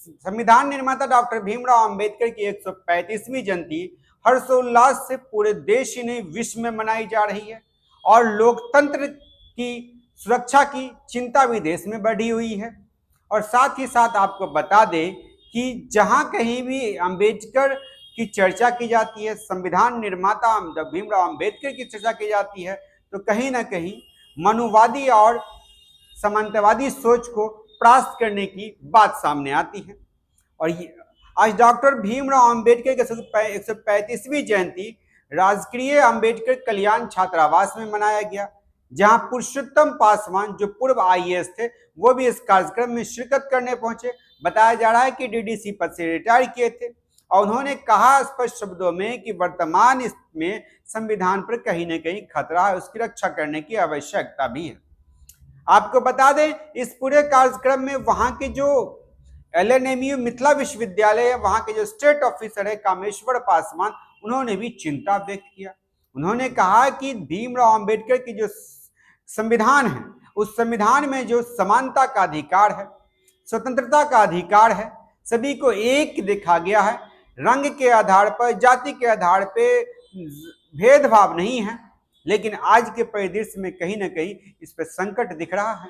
संविधान निर्माता डॉक्टर भीमराव अंबेडकर की 135वीं जयंती हर्षोल्लास से पूरे देश ही नहीं विश्व में मनाई जा रही है और लोकतंत्र की सुरक्षा की चिंता भी देश में बढ़ी हुई है। और साथ ही साथ आपको बता दें कि जहां कहीं भी अंबेडकर की चर्चा की जाती है, संविधान निर्माता भीमराव अंबेडकर की चर्चा की जाती है, तो कहीं ना कहीं मनुवादी और समानतावादी सोच को परास्त करने की बात सामने आती है। और आज डॉक्टर भीमराव अंबेडकर की 135वीं जयंती राजकीय अंबेडकर कल्याण छात्रावास में मनाया गया, जहां पुरुषोत्तम पासवान जो पूर्व आईएएस थे वो भी इस कार्यक्रम में शिरकत करने पहुंचे। बताया जा रहा है कि डीडीसी पद से रिटायर किए थे और उन्होंने कहा स्पष्ट शब्दों में कि वर्तमान इसमें संविधान पर कहीं ना कहीं खतरा है, उसकी रक्षा करने की आवश्यकता भी है। आपको बता दें इस पूरे कार्यक्रम में वहां के जो एलएनएमयू मिथिला विश्वविद्यालय है, वहां के जो स्टेट ऑफिसर है कामेश्वर पासवान, उन्होंने भी चिंता व्यक्त किया। उन्होंने कहा कि भीमराव अंबेडकर की जो संविधान है उस संविधान में जो समानता का अधिकार है, स्वतंत्रता का अधिकार है, सभी को एक देखा गया है, रंग के आधार पर, जाति के आधार पर भेदभाव नहीं है। लेकिन आज के परिदृश्य में कहीं ना कहीं इस पर संकट दिख रहा है।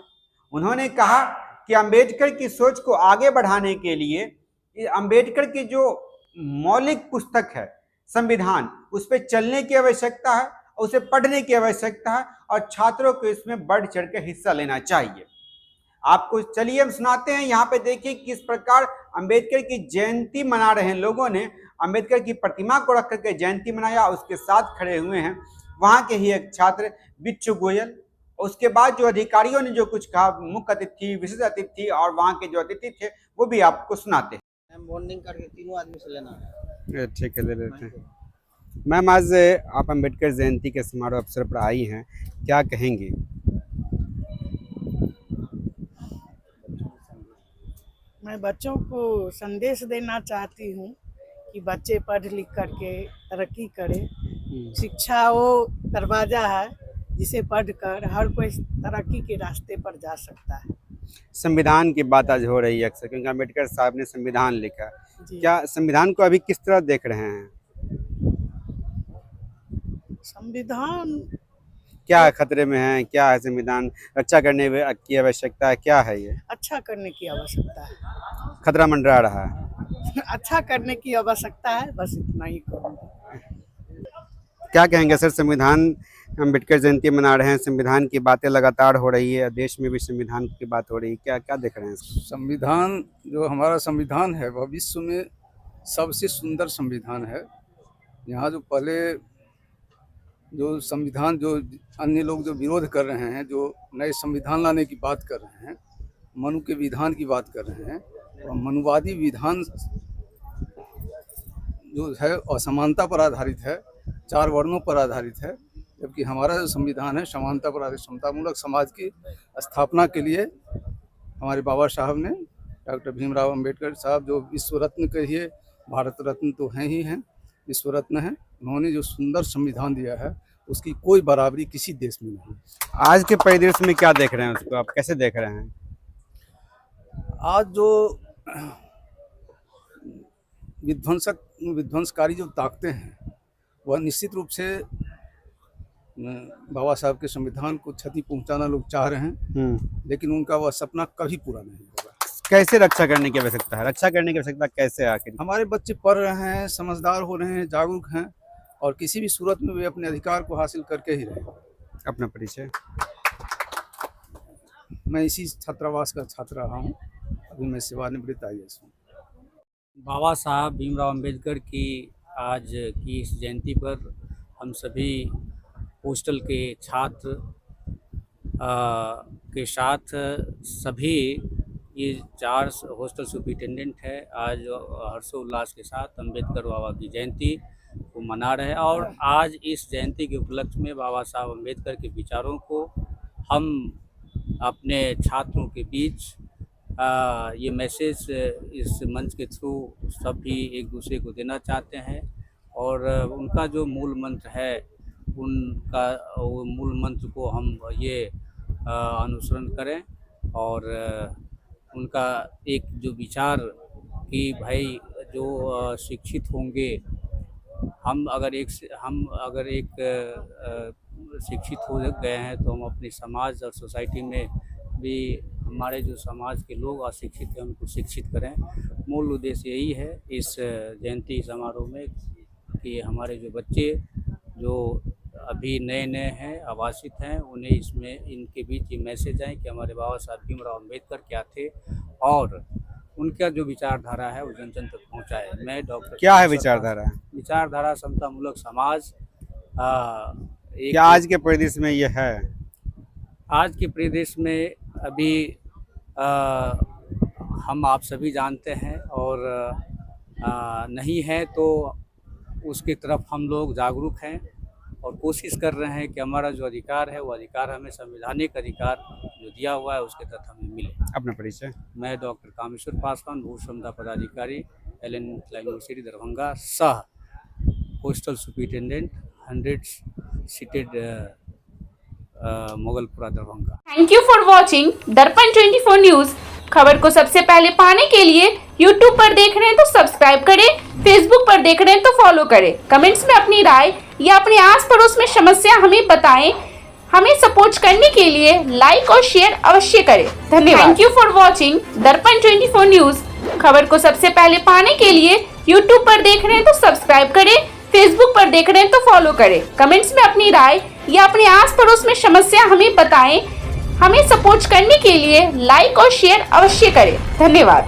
उन्होंने कहा कि अंबेडकर की सोच को आगे बढ़ाने के लिए अंबेडकर की जो मौलिक पुस्तक है संविधान, उस पर चलने की आवश्यकता है, उसे पढ़ने की आवश्यकता है और छात्रों को इसमें बढ़ चढ़ कर हिस्सा लेना चाहिए। आपको चलिए हम सुनाते हैं, यहाँ पे देखिए किस प्रकार अंबेडकर की जयंती मना रहे हैं लोगों ने। अंबेडकर की प्रतिमा को रख करके जयंती मनाया, उसके साथ खड़े हुए हैं वहां के ही एक छात्र बिच्छू गोयल। उसके बाद जो अधिकारियों ने जो कुछ कहा, मुख्य अतिथि, विशेष अतिथि और वहां के जो अतिथि थे वो भी आपको सुनाते हैं। बॉन्डिंग करके तीनों आदमी से लेना है। ठीक है, ले लेते हैं। मैम, आज आप अंबेडकर जयंती के समारोह अवसर पर आई हैं, क्या कहेंगी? मैं बच्चों को संदेश देना चाहती हूँ कि बच्चे पढ़ लिख करके तरक्की करें। शिक्षा वो दरवाजा है जिसे पढ़कर हर कोई तरक्की के रास्ते पर जा सकता है। संविधान की बात आज हो रही है अक्सर, क्योंकि अंबेडकर साहब ने संविधान लिखा। क्या संविधान को अभी किस तरह देख रहे हैं? संविधान क्या खतरे में है, क्या है संविधान, रक्षा करने की आवश्यकता है, क्या है ये? अच्छा करने की आवश्यकता है। खतरा मंडरा रहा है। अच्छा करने की आवश्यकता है, बस इतना ही कहूँगा। क्या कहेंगे सर, संविधान अंबेडकर जयंती मना रहे हैं, संविधान की बातें लगातार हो रही है, देश में भी संविधान की बात हो रही है, क्या क्या देख रहे हैं इसको? संविधान, जो हमारा संविधान है वह विश्व में सबसे सुंदर संविधान है। यहाँ जो पहले जो संविधान, जो अन्य लोग जो विरोध कर रहे हैं, जो नए संविधान लाने की बात कर रहे हैं, मनु के विधान की बात कर रहे हैं, और मनुवादी विधान जो है असमानता पर आधारित है, 4 वर्णों पर आधारित है। जबकि हमारा जो संविधान है समानता पर आधारित, समतामूलक समाज की स्थापना के लिए हमारे बाबा साहब ने, डॉक्टर भीमराव अंबेडकर साहब, जो विश्व रत्न कहिए, भारत रत्न तो हैं ही हैं, विश्व रत्न है, उन्होंने जो सुंदर संविधान दिया है उसकी कोई बराबरी किसी देश में नहीं। आज के परिदृश्य में क्या देख रहे हैं, उसको आप कैसे देख रहे हैं? आज जो विध्वंसकारी जो ताकतें हैं वह निश्चित रूप से बाबा साहब के संविधान को क्षति पहुंचाना लोग चाह रहे हैं, लेकिन उनका वह सपना कभी पूरा नहीं होगा। कैसे रक्षा करने की आवश्यकता है? रक्षा करने की आवश्यकता कैसे? आखिर हमारे बच्चे पढ़ रहे हैं, समझदार हो रहे हैं, जागरूक हैं, और किसी भी सूरत में वे अपने अधिकार को हासिल करके ही रहे। अपना परिचय? मैं इसी छात्रावास का छात्र रहा हूँ, अभी मैं सेवानिवृत्त आईएएस हूँ। बाबा साहब भीमराव अंबेडकर की आज की इस जयंती पर हम सभी हॉस्टल के छात्र के साथ सभी ये 4 हॉस्टल सुपरिटेंडेंट है, आज हर्षोल्लास के साथ अंबेडकर बाबा की जयंती को मना रहे हैं। और आज इस जयंती के उपलक्ष्य में बाबा साहब अंबेडकर के विचारों को हम अपने छात्रों के बीच ये मैसेज इस मंच के थ्रू सभी एक दूसरे को देना चाहते हैं। और उनका जो मूल मंत्र है, उनका वो मूल मंत्र को हम ये अनुसरण करें और उनका एक जो विचार कि भाई जो शिक्षित होंगे, हम अगर एक शिक्षित हो गए हैं तो हम अपने समाज और सोसाइटी में भी हमारे जो समाज के लोग अशिक्षित हैं उनको शिक्षित करें। मूल उद्देश्य यही है इस जयंती समारोह में कि हमारे जो बच्चे जो अभी नए नए हैं, आवासित हैं, उन्हें इसमें इनके बीच ये मैसेज आए कि हमारे बाबा साहब भीमराव अम्बेडकर क्या थे और उनका जो विचारधारा है वो जन जन तक पहुँचाए। मैं डॉक्टर क्या है विचारधारा? विचारधारा समतामूलक समाज एक क्या आज के परिदृश्य में ये है? आज के परिदृश्य में अभी हम आप सभी जानते हैं और नहीं है तो उसकी तरफ हम लोग जागरूक हैं और कोशिश कर रहे हैं कि हमारा जो अधिकार है वो अधिकार हमें संवैधानिक अधिकार जो दिया हुआ है उसके तहत हमें मिले। अपना परिचय? मैं डॉक्टर कामेश्वर पासवान, भू क्षमता पदाधिकारी, LN यूनिवर्सिटी दरभंगा, सह hostel superintendent 100 seated Mughalpura Darbhanga. Thank you for watching Darpan 24 news. खबर को सबसे पहले पाने के लिए YouTube पर देख रहे हैं तो सब्सक्राइब करें, Facebook पर देख रहे हैं तो फॉलो करें। कमेंट्स में अपनी राय या अपने आस पड़ोस में समस्या हमें बताएं। हमें सपोर्ट करने के लिए लाइक और शेयर अवश्य करें। धन्यवाद। Thank you for watching Darpan 24 news. खबर को सबसे पहले पाने के लिए YouTube पर देख रहे हैं तो सब्सक्राइब करें, Facebook पर देख रहे हैं तो फॉलो करें। कमेंट्स में अपनी राय या अपने आस पड़ोस में समस्या हमें बताएं। हमें सपोर्ट करने के लिए लाइक और शेयर अवश्य करें। धन्यवाद।